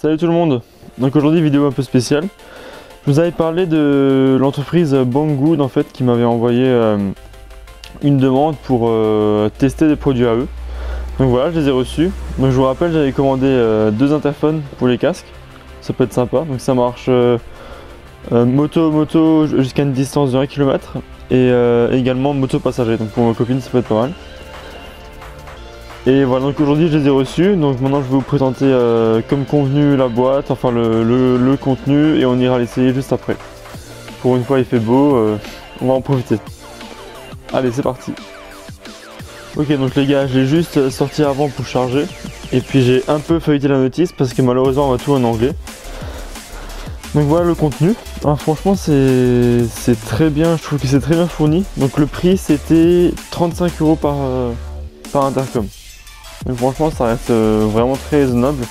Salut tout le monde. Donc aujourd'hui vidéo un peu spéciale. Je vous avais parlé de l'entreprise Banggood en fait qui m'avait envoyé une demande pour tester des produits à eux. Donc voilà, je les ai reçus. Donc je vous rappelle, j'avais commandé deux interphones pour les casques. Ça peut être sympa. Donc ça marche moto jusqu'à une distance de 1 km et également moto passager. Donc pour ma copine ça peut être pas mal. Et voilà, donc aujourd'hui je les ai reçus, donc maintenant je vais vous présenter comme convenu la boîte, enfin le contenu, et on ira l'essayer juste après. Pour une fois il fait beau, on va en profiter. Allez, c'est parti. Ok, donc les gars, je l'ai juste sorti avant pour charger, et puis j'ai un peu feuilleté la notice parce que malheureusement on va tout en anglais. Donc voilà le contenu. Alors franchement c'est très bien, je trouve que c'est très bien fourni. Donc le prix c'était 35 € par intercom. Donc franchement ça reste vraiment très raisonnable.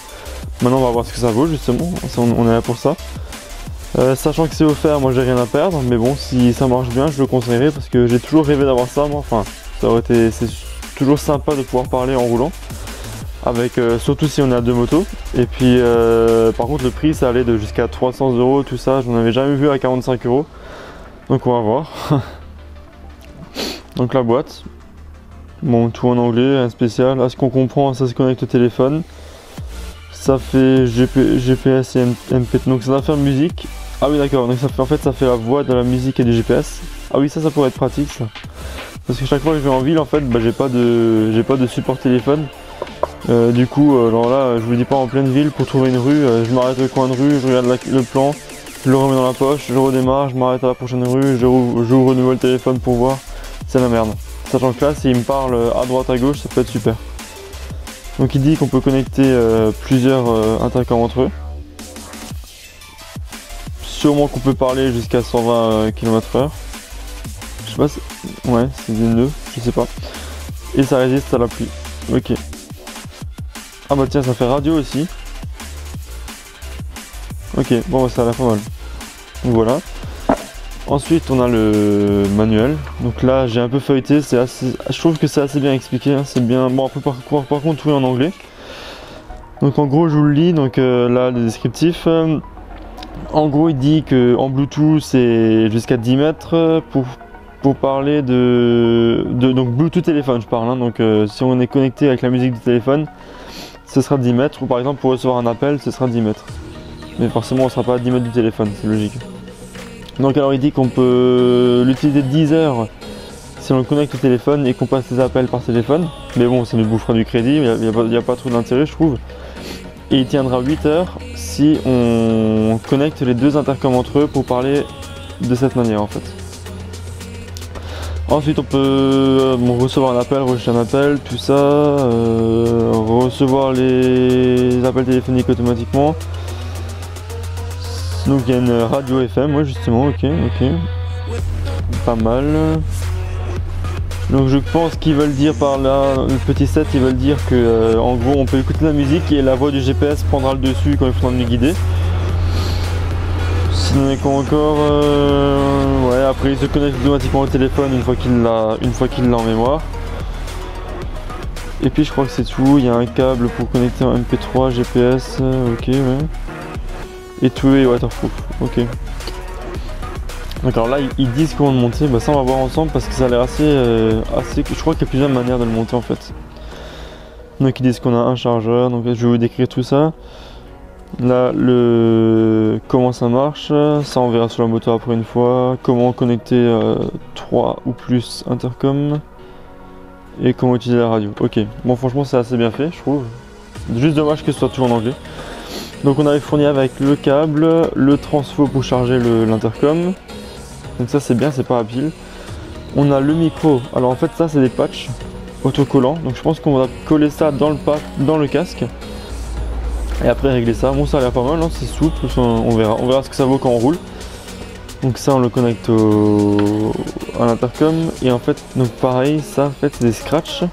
Maintenant on va voir ce que ça vaut justement, on est là pour ça. Sachant que c'est offert, moi j'ai rien à perdre, mais bon si ça marche bien je le conseillerais parce que j'ai toujours rêvé d'avoir ça moi, enfin ça aurait été, c'est toujours sympa de pouvoir parler en roulant. Avec surtout si on est à deux motos. Et puis par contre le prix ça allait de jusqu'à 300 € tout ça, je n'en avais jamais vu à 45 €. Donc on va voir. Donc la boîte. Bon, tout en anglais, un spécial. À ce qu'on comprend, ça se connecte au téléphone. Ça fait GPS et MP. Donc ça va faire musique. Ah oui d'accord, donc ça fait, en fait ça fait la voix de la musique et du GPS. Ah oui, ça pourrait être pratique ça. Parce que chaque fois que je vais en ville en fait, bah, j'ai pas de support téléphone. Du coup, alors là, je vous dis pas en pleine ville, pour trouver une rue, je m'arrête au coin de rue, je regarde le plan, je le remets dans la poche, je redémarre, je m'arrête à la prochaine rue, j'ouvre de nouveau le téléphone pour voir. C'est la merde. Sachant que là, s'il me parle à droite à gauche, ça peut être super. Donc il dit qu'on peut connecter plusieurs intercoms entre eux. Sûrement qu'on peut parler jusqu'à 120 km/h. Je sais pas si... Ouais, c'est des nœuds, je sais pas. Et ça résiste à la pluie. Ok. Ah bah tiens, ça fait radio aussi. Ok, bon bah ça a l'air pas mal. Donc voilà. Ensuite on a le manuel. Donc là j'ai un peu feuilleté, c'est assez... je trouve que c'est assez bien expliqué, hein. C'est bien. Bon après par contre tout est en anglais. Donc en gros je vous le lis, donc là le descriptif. En gros il dit que en Bluetooth c'est jusqu'à 10 mètres pour parler donc Bluetooth téléphone je parle, hein. Donc si on est connecté avec la musique du téléphone, ce sera 10 mètres, ou par exemple pour recevoir un appel ce sera 10 mètres. Mais forcément on sera pas à 10 mètres du téléphone, c'est logique. Donc alors il dit qu'on peut l'utiliser 10 heures si on le connecte au téléphone et qu'on passe des appels par téléphone. Mais bon, ça nous bouffera du crédit, il n'y a pas trop d'intérêt je trouve. Et il tiendra 8 heures si on connecte les deux intercoms entre eux pour parler de cette manière en fait. Ensuite on peut recevoir un appel, rejeter un appel, tout ça, recevoir les appels téléphoniques automatiquement. Donc il y a une radio FM, ouais justement, ok, pas mal. Donc je pense qu'ils veulent dire par là, le petit set, ils veulent dire que en gros on peut écouter la musique et la voix du GPS prendra le dessus quand il faudra nous guider. Sinon il y a quoi encore, ouais, après il se connecte automatiquement au téléphone une fois qu'il l'a en mémoire. Et puis je crois que c'est tout, il y a un câble pour connecter un MP3, GPS, ok, ouais. Et tout est waterproof, ok. Donc alors là ils disent comment le monter, bah ça on va voir ensemble parce que ça a l'air assez, je crois qu'il y a plusieurs manières de le monter en fait. Donc ils disent qu'on a un chargeur, donc je vais vous décrire tout ça. Là comment ça marche, ça on verra sur la moto après une fois. Comment connecter 3 ou plus intercoms. Et comment utiliser la radio, ok. Bon franchement c'est assez bien fait je trouve. Juste dommage que ce soit tout en anglais. Donc on avait fourni avec le câble, le transfo pour charger l'intercom. Donc ça c'est bien, c'est pas à pile. On a le micro, alors en fait ça c'est des patchs autocollants. Donc je pense qu'on va coller ça dans le casque. Et après régler ça. Bon ça a l'air pas mal, hein, c'est souple, on verra ce que ça vaut quand on roule. Donc ça on le connecte à l'intercom. Et en fait, donc pareil, ça en fait c'est des scratchs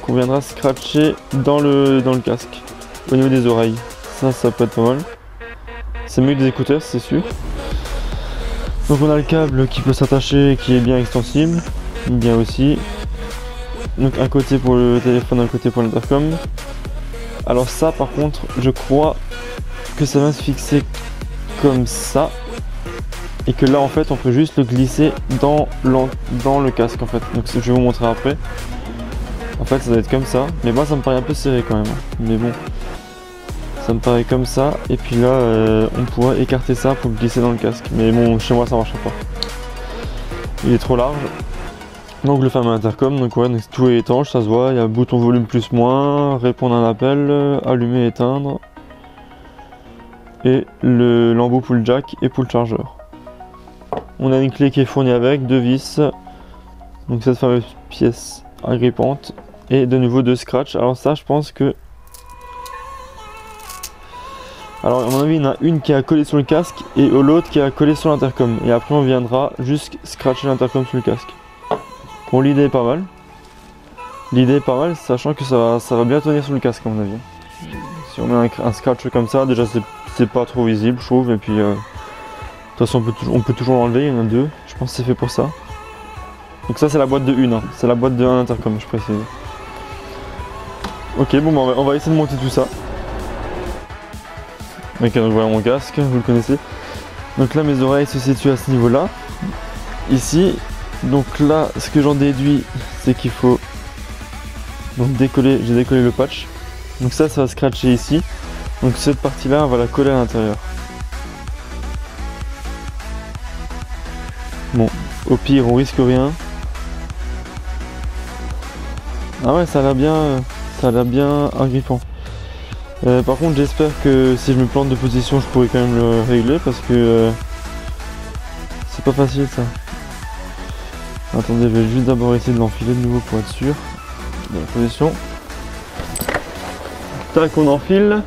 qu'on viendra scratcher dans le casque, au niveau des oreilles. Ça peut être pas mal. C'est mieux que des écouteurs, c'est sûr. Donc on a le câble qui peut s'attacher, qui est bien extensible, bien aussi. Donc un côté pour le téléphone, un côté pour l'intercom. Alors ça par contre, je crois que ça va se fixer comme ça. Et que là en fait on peut juste le glisser dans le casque en fait. Donc je vais vous montrer après. En fait ça doit être comme ça. Mais moi ça me paraît un peu serré quand même. Mais bon. Ça me paraît comme ça. Et puis là on pourrait écarter ça pour le glisser dans le casque. Mais bon chez moi ça marchera pas. Il est trop large. Donc le fameux intercom. Donc ouais donc tout est étanche, ça se voit. Il y a bouton volume plus moins, répondre à un appel, allumer, éteindre. Et l'embout pour le jack et pour le chargeur. On a une clé qui est fournie avec, 2 vis, donc cette fameuse pièce agrippante, et de nouveau 2 scratch. Alors ça je pense que... Alors à mon avis il y en a une qui est collée sur le casque et l'autre qui est collée sur l'intercom. Et après on viendra juste scratcher l'intercom sur le casque. Bon l'idée est pas mal. L'idée est pas mal, sachant que ça va bien tenir sur le casque à mon avis. Si on met un scratch comme ça, déjà c'est pas trop visible je trouve, et puis... De toute façon on peut toujours l'enlever, il y en a 2, je pense que c'est fait pour ça. Donc ça c'est la boîte de une, hein. C'est la boîte de 1 intercom je précise. Ok bon bah on va essayer de monter tout ça. Ok donc voilà mon casque, vous le connaissez. Donc là mes oreilles se situent à ce niveau là. Ici, donc là ce que j'en déduis c'est qu'il faut donc décoller, j'ai décollé le patch. Donc ça va scratcher ici. Donc cette partie là on va la coller à l'intérieur. Bon, au pire on risque rien. Ah ouais ça a l'air bien agrippant. Par contre j'espère que si je me plante de position je pourrai quand même le régler parce que c'est pas facile ça. Attendez, je vais juste d'abord essayer de l'enfiler de nouveau pour être sûr de la position. Tac, on enfile.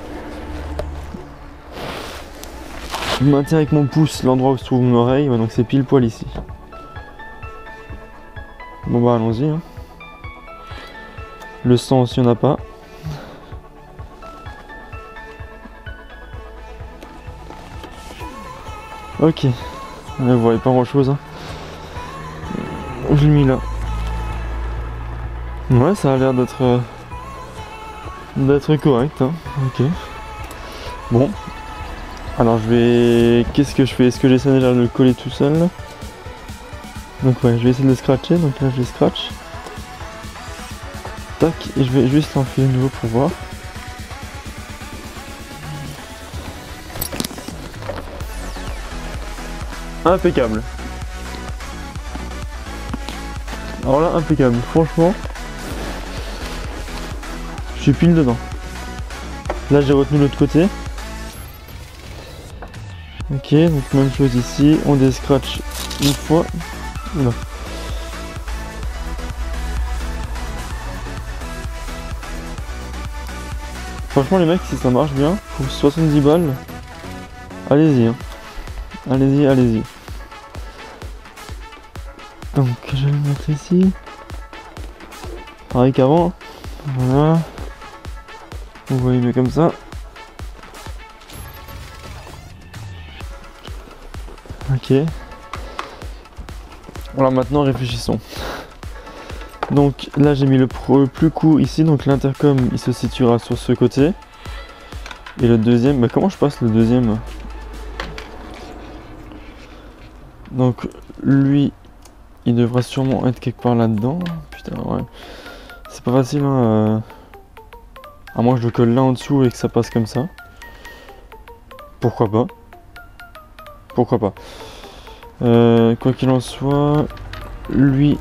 Je maintiens avec mon pouce l'endroit où se trouve mon oreille, ouais, donc c'est pile poil ici. Bon bah allons-y. Hein. Le sang aussi on n'a pas. Ok, vous voyez pas grand chose. Hein. Je l'ai mis là. Ouais ça a l'air d'être correct. Hein. Ok. Bon. Alors je vais... Qu'est-ce que je fais? Est-ce que j'essaie déjà de le coller tout seul? Donc ouais, je vais essayer de le scratcher. Donc là je le scratch. Tac, et je vais juste l'enfiler de nouveau pour voir. Impeccable. Alors là, impeccable. Franchement, je suis pile dedans. Là j'ai retenu l'autre côté. Ok, donc même chose ici, on déscratch une fois. Oula. Franchement les mecs, si ça marche bien, pour 70 balles, allez-y. Hein. Allez-y, allez-y. Donc je vais le mettre ici. Pareil qu'avant. Voilà. Vous voyez mieux comme ça. Ok. Alors maintenant réfléchissons. Donc là j'ai mis le plus court ici, donc l'intercom il se situera sur ce côté. Et le deuxième, bah comment je passe le deuxième? Donc lui il devrait sûrement être quelque part là-dedans. Putain ouais. C'est pas facile hein. À moins que je le colle là en dessous et que ça passe comme ça. Pourquoi pas? Pourquoi pas? Quoi qu'il en soit, lui,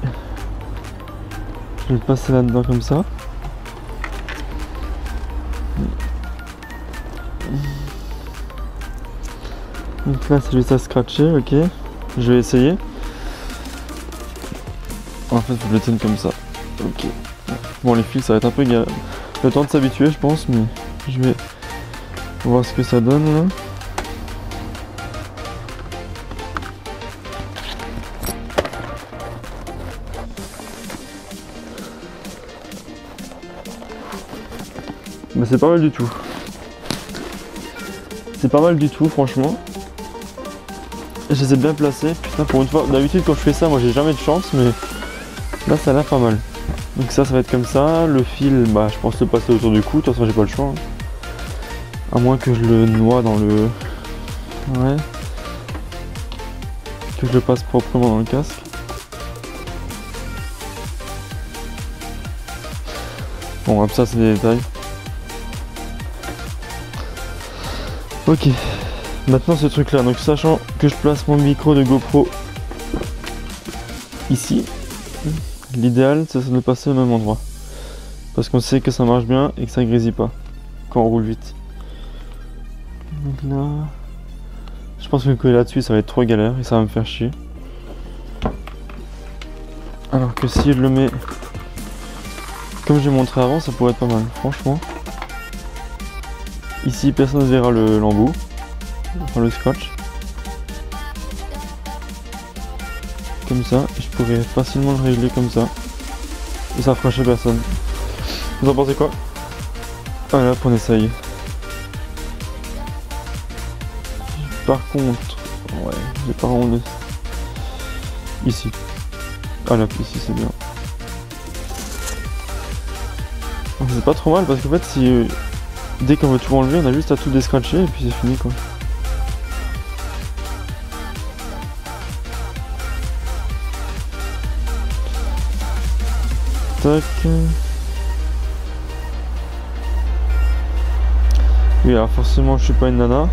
je vais le passer là-dedans comme ça. Donc là c'est juste à scratcher, ok. Je vais essayer. En fait je le tiens comme ça. Ok. Bon les fils ça va être un peu le temps de s'habituer je pense, mais je vais voir ce que ça donne là. Mais c'est pas mal du tout. C'est pas mal du tout franchement. Je les ai bien placés. Putain pour une fois, d'habitude quand je fais ça moi j'ai jamais de chance, mais là ça a l'air pas mal. Donc ça va être comme ça. Le fil, bah je pense le passer autour du cou, de toute façon j'ai pas le choix. Hein. À moins que je le noie dans le... Ouais. Que je le passe proprement dans le casque. Bon, ça c'est des détails. Ok. Maintenant ce truc là, donc sachant que je place mon micro de GoPro ici, l'idéal c'est de le passer au même endroit. Parce qu'on sait que ça marche bien et que ça grésille pas quand on roule vite. Donc là, je pense que le coller là-dessus ça va être trop galère et ça va me faire chier. Alors que si je le mets comme j'ai montré avant, ça pourrait être pas mal, franchement. Ici personne ne verra l'embout, enfin le scratch. Comme ça, et je pourrais facilement le régler comme ça. Et ça fera chez personne. Vous en pensez quoi? Voilà, on essaye. Par contre, ouais, j'ai pas rendu. Ici. Ah là, ici c'est bien. C'est pas trop mal parce qu'en fait, si dès qu'on veut tout enlever, on a juste à tout descratcher et puis c'est fini quoi. Tac. Oui, alors forcément, je suis pas une nana.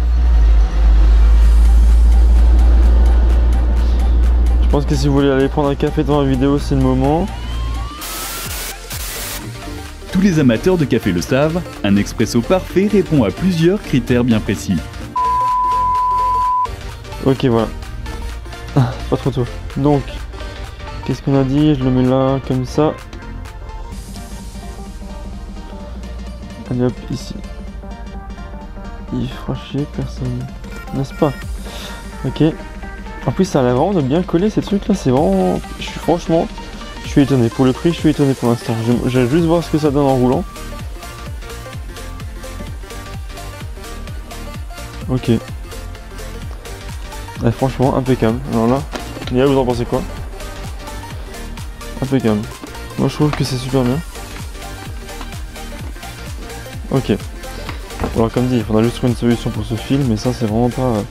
Je pense que si vous voulez aller prendre un café dans la vidéo, c'est le moment. Tous les amateurs de café le savent, un expresso parfait répond à plusieurs critères bien précis. Ok, voilà. Pas trop tôt. Donc, qu'est-ce qu'on a dit? Je le mets là, comme ça. Allez hop, ici. Il fera chier personne, n'est-ce pas? Ok. En plus, ça a l'air vraiment de bien coller ces trucs là, c'est vraiment... Franchement, je suis étonné. Pour le prix, je suis étonné pour l'instant. Je vais juste voir ce que ça donne en roulant. Ok. Et franchement, impeccable. Alors là, Léa, vous en pensez quoi? Impeccable. Moi, je trouve que c'est super bien. Ok. Alors comme dit, il faudra juste trouver une solution pour ce fil, mais ça c'est vraiment pas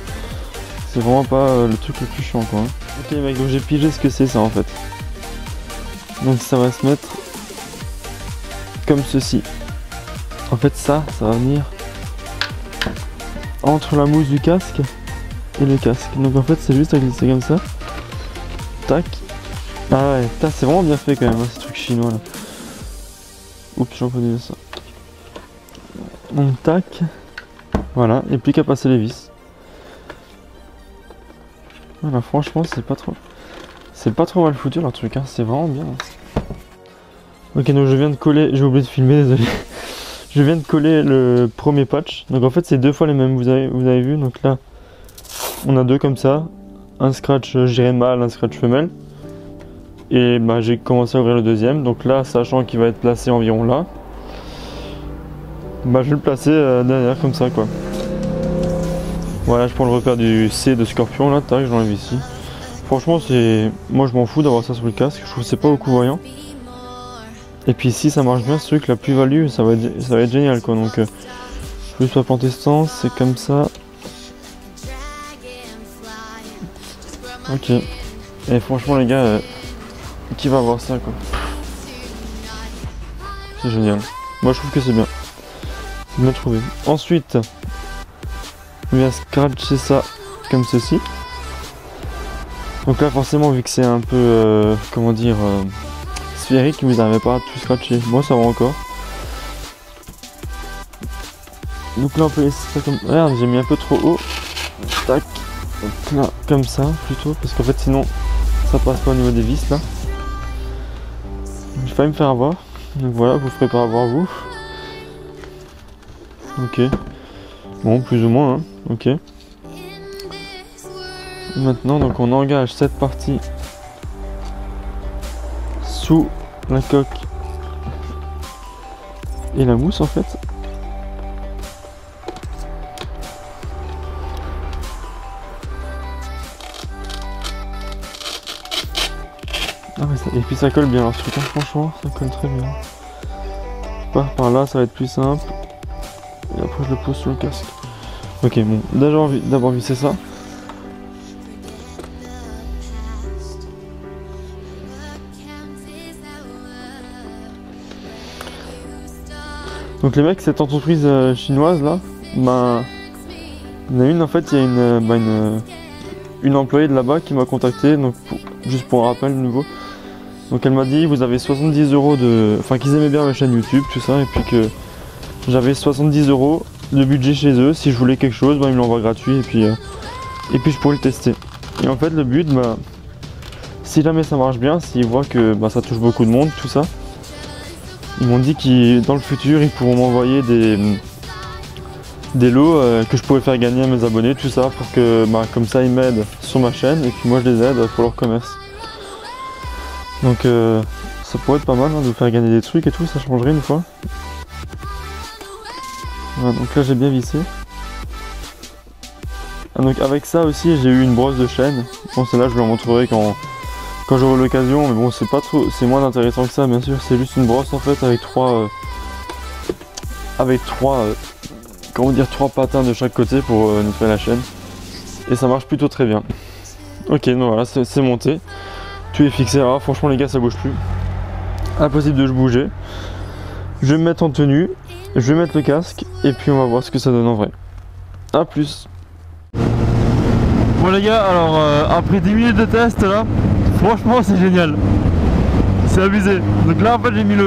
le truc le plus chiant quoi. Ok les mecs, donc j'ai pigé ce que c'est ça en fait. Donc ça va se mettre comme ceci. En fait ça va venir entre la mousse du casque et le casque. Donc en fait c'est juste à glisser comme ça. Tac. Ah ouais, c'est vraiment bien fait quand même, hein, ces trucs chinois là. Oups, j'en peux dire ça. Donc tac, voilà, et plus qu'à passer les vis. Voilà, franchement c'est pas trop mal foutu leur truc, hein. C'est vraiment bien. Ok, donc je viens de coller, j'ai oublié de filmer, désolé. Je viens de coller le premier patch. Donc en fait c'est deux fois les mêmes, vous avez vu. Donc là on a deux comme ça, un scratch je dirais mâle, un scratch femelle. Et bah j'ai commencé à ouvrir le deuxième. Donc là, sachant qu'il va être placé environ là, bah je vais le placer derrière comme ça quoi. Voilà, je prends le repère du C de Scorpion là, tac, je l'enlève ici. Franchement moi je m'en fous d'avoir ça sur le casque, je trouve que c'est pas beaucoup voyant. Et puis si ça marche bien ce truc, la plus-value ça va être génial quoi. Donc je vais juste planter ce sens, c'est comme ça. Ok. Et franchement les gars, qui va avoir ça quoi? C'est génial. Moi je trouve que c'est bien. Bien trouvé. Ensuite, on vient scratcher ça comme ceci. Donc là forcément vu que c'est un peu comment dire sphérique, vous n'arrivez pas à tout scratcher. Moi ça va encore. Donc là on peut laisser ça comme... Regarde, j'ai mis un peu trop haut. Tac. Donc là comme ça plutôt, parce qu'en fait sinon ça passe pas au niveau des vis là. J'ai failli me faire avoir. Donc voilà, vous ferez pas avoir vous. Ok. Bon, plus ou moins, hein. Ok. Maintenant, donc on engage cette partie sous la coque et la mousse en fait. Ah ouais, et puis ça colle bien alors ce truc, hein, franchement, ça colle très bien. Je pars par là, ça va être plus simple. et après je le pose sur le casque. Ok, bon, d'abord visser ça. Donc les mecs, cette entreprise chinoise là, ben, il y en a une en fait, il y a une employée de là-bas qui m'a contacté, donc juste pour un rappel de nouveau. Donc elle m'a dit vous avez 70 € de... Enfin qu'ils aimaient bien ma chaîne YouTube, tout ça, et puis que j'avais 70 € de budget chez eux, si je voulais quelque chose, ben, ils me l'envoient gratuit et puis je pourrais le tester. Et en fait le but, ben, si jamais ça marche bien, s'ils voient que ben, ça touche beaucoup de monde, tout ça, ils m'ont dit que dans le futur ils pourront m'envoyer des lots que je pourrais faire gagner à mes abonnés, tout ça, pour que bah, comme ça ils m'aident sur ma chaîne et puis moi je les aide pour leur commerce. Donc ça pourrait être pas mal hein, de faire gagner des trucs et tout, ça changerait une fois. Voilà, donc là j'ai bien vissé. Ah, donc avec ça aussi j'ai eu une brosse de chaîne. Bon celle-là je vous la montrerai quand j'aurai l'occasion, mais bon c'est pas trop, c'est moins intéressant que ça bien sûr, c'est juste une brosse en fait avec trois comment dire, 3 patins de chaque côté pour nettoyer la chaîne. Et ça marche plutôt très bien. Ok, donc voilà, c'est monté. Tout est fixé. Alors franchement les gars, ça bouge plus. Impossible de bouger. Je vais me mettre en tenue. Je vais mettre le casque. Et puis on va voir ce que ça donne en vrai. A plus. Bon les gars, alors après 10 minutes de test là, franchement c'est génial. C'est abusé. Donc là en fait j'ai mis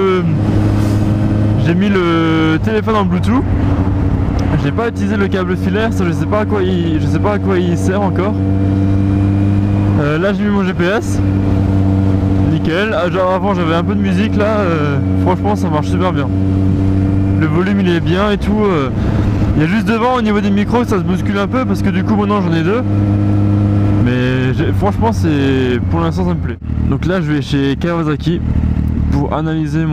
le téléphone en Bluetooth. J'ai pas utilisé le câble filaire, ça je sais pas à quoi il sert encore. Là j'ai mis mon GPS. Nickel. Genre avant j'avais un peu de musique là, franchement ça marche super bien. Le volume il est bien et tout. Il y a juste devant au niveau des micros ça se bouscule un peu parce que du coup maintenant j'en ai deux. Mais franchement c'est pour l'instant ça me plaît. Donc là je vais chez Kawasaki pour analyser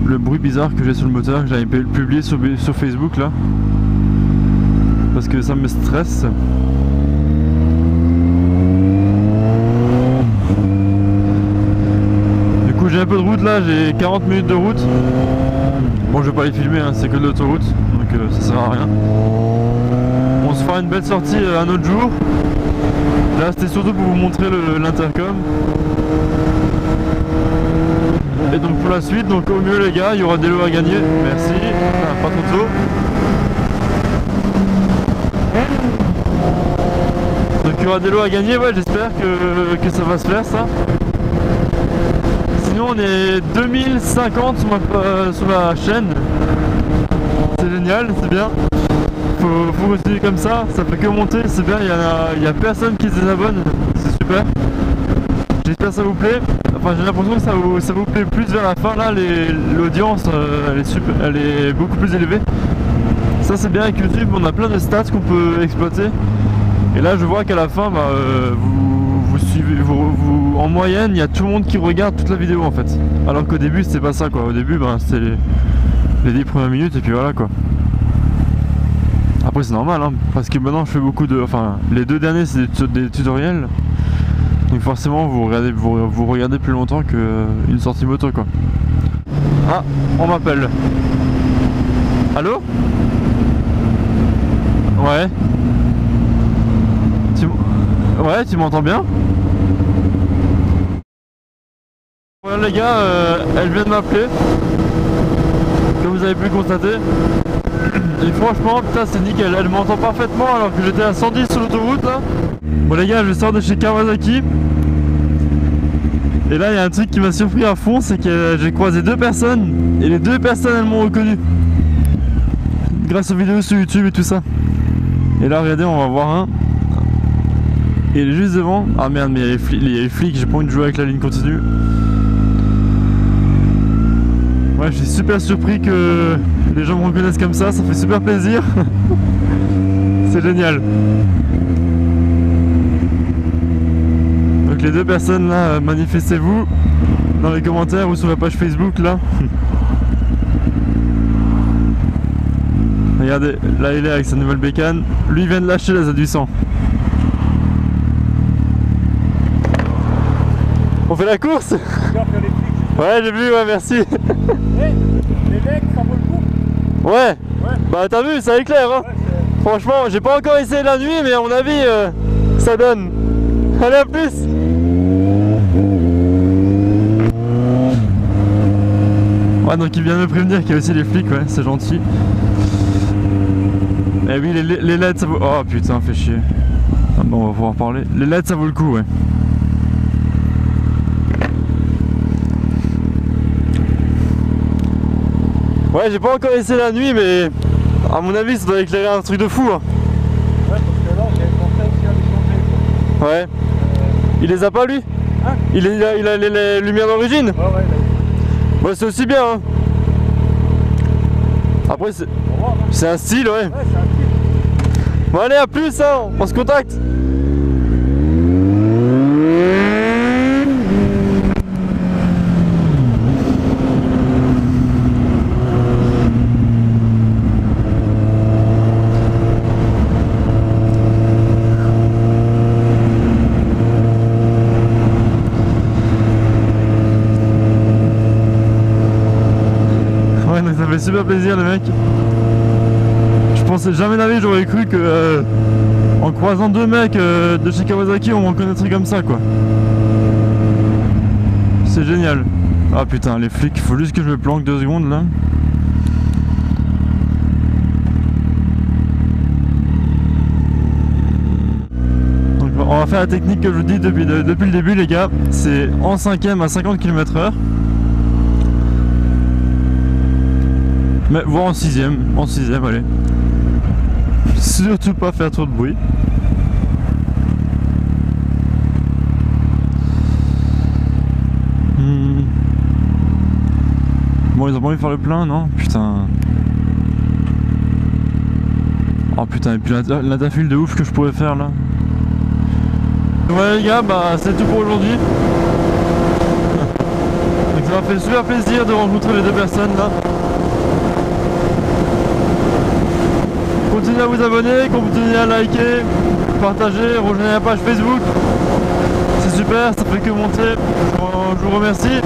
le bruit bizarre que j'ai sur le moteur, que j'avais publié sur Facebook là. Parce que ça me stresse. Du coup j'ai un peu de route là, j'ai 40 minutes de route. Bon je vais pas les filmer, hein, c'est que de l'autoroute, donc ça sert à rien. On se fera une belle sortie un autre jour. Là c'était surtout pour vous montrer l'intercom. Et donc pour la suite, donc au mieux les gars, il y aura des lots à gagner. Merci, enfin, pas trop tôt. Donc il y aura des lots à gagner, ouais j'espère que ça va se faire ça. Sinon on est 2050 sur la chaîne. C'est génial, c'est bien. Faut continuer comme ça fait que monter, c'est bien, il y a personne qui se désabonne, c'est super. J'espère que ça vous plaît. Enfin j'ai l'impression que ça vous plaît plus vers la fin là, l'audience elle est beaucoup plus élevée. Ça c'est bien avec YouTube, on a plein de stats qu'on peut exploiter. Et là je vois qu'à la fin bah, vous suivez, en moyenne il y a tout le monde qui regarde toute la vidéo en fait. Alors qu'au début c'était pas ça quoi, au début bah, c'était les 10 premières minutes et puis voilà quoi. Après c'est normal hein, parce que maintenant je fais beaucoup de... Enfin les deux derniers c'est des tutoriels. Donc forcément vous regardez plus longtemps qu'une sortie moto quoi. Ah, on m'appelle. Allô? Ouais. Ouais, tu m'entends bien? Voilà les gars, elle vient de m'appeler. Comme vous avez pu le constater. Et franchement, putain c'est nickel, elle m'entend parfaitement alors que j'étais à 110 sur l'autoroute là. Bon les gars, je sors de chez Kawasaki. Et là il y a un truc qui m'a surpris à fond, c'est que j'ai croisé deux personnes. Et les deux personnes elles m'ont reconnu. Grâce aux vidéos sur YouTube et tout ça. Et là regardez, on va voir un. Et il est juste devant. Ah merde, mais il y a les flics, j'ai pas envie de jouer avec la ligne continue. Ouais, je suis super surpris que les gens me reconnaissent comme ça fait super plaisir. C'est génial. Donc les deux personnes là, manifestez-vous dans les commentaires ou sur la page Facebook là. Regardez, là il est avec sa nouvelle bécane. Lui il vient de lâcher la Z800. On fait la course? Ouais j'ai vu, ouais merci. Hey, les mecs, ça vaut le coup? Ouais. Bah t'as vu, ça éclaire hein. Franchement, j'ai pas encore essayé la nuit, mais à mon avis, ça donne. Allez, à plus. Ouais, donc il vient de me prévenir qu'il y a aussi les flics, ouais, c'est gentil. Eh oui, les LED ça vaut... Oh putain, fait chier. Ah bon, on va pouvoir parler. Les LED ça vaut le coup, ouais. Ouais, j'ai pas encore essayé la nuit, mais à mon avis ça doit éclairer un truc de fou hein. Ouais, parce que là j'ai pensé aussi à les changer. Ouais. Il les a pas lui Hein? Il a les lumières d'origine. Ouais, là. Ouais, c'est aussi bien hein. Après c'est un style, ouais. Ouais, c'est un petit. Bon allez, à plus hein, on se contacte. Ouais, donc ça fait super plaisir les mecs. Je pensais jamais de la vie, j'aurais cru que en croisant deux mecs de chez Kawasaki on m'en connaîtrait comme ça quoi. C'est génial. Ah putain, les flics, faut juste que je me planque 2 secondes là. Donc on va faire la technique que je vous dis depuis le début les gars. C'est en 5ème à 50 km/h. Mais voire en 6ème, allez. Surtout pas faire trop de bruit. Bon, ils ont pas envie de faire le plein, non? Putain. Oh putain, et puis la tafule de ouf que je pourrais faire là. Ouais les gars, bah c'est tout pour aujourd'hui. Donc ça m'a fait super plaisir de rencontrer les deux personnes là. Continuez à vous abonner, continuez à liker, partager, rejoignez la page Facebook. C'est super, ça fait que monter. Je vous remercie.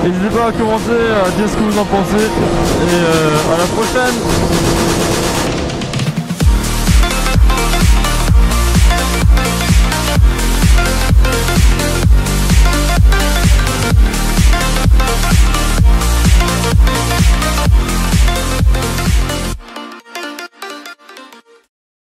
N'hésitez pas à commenter, à dire ce que vous en pensez. Et à la prochaine.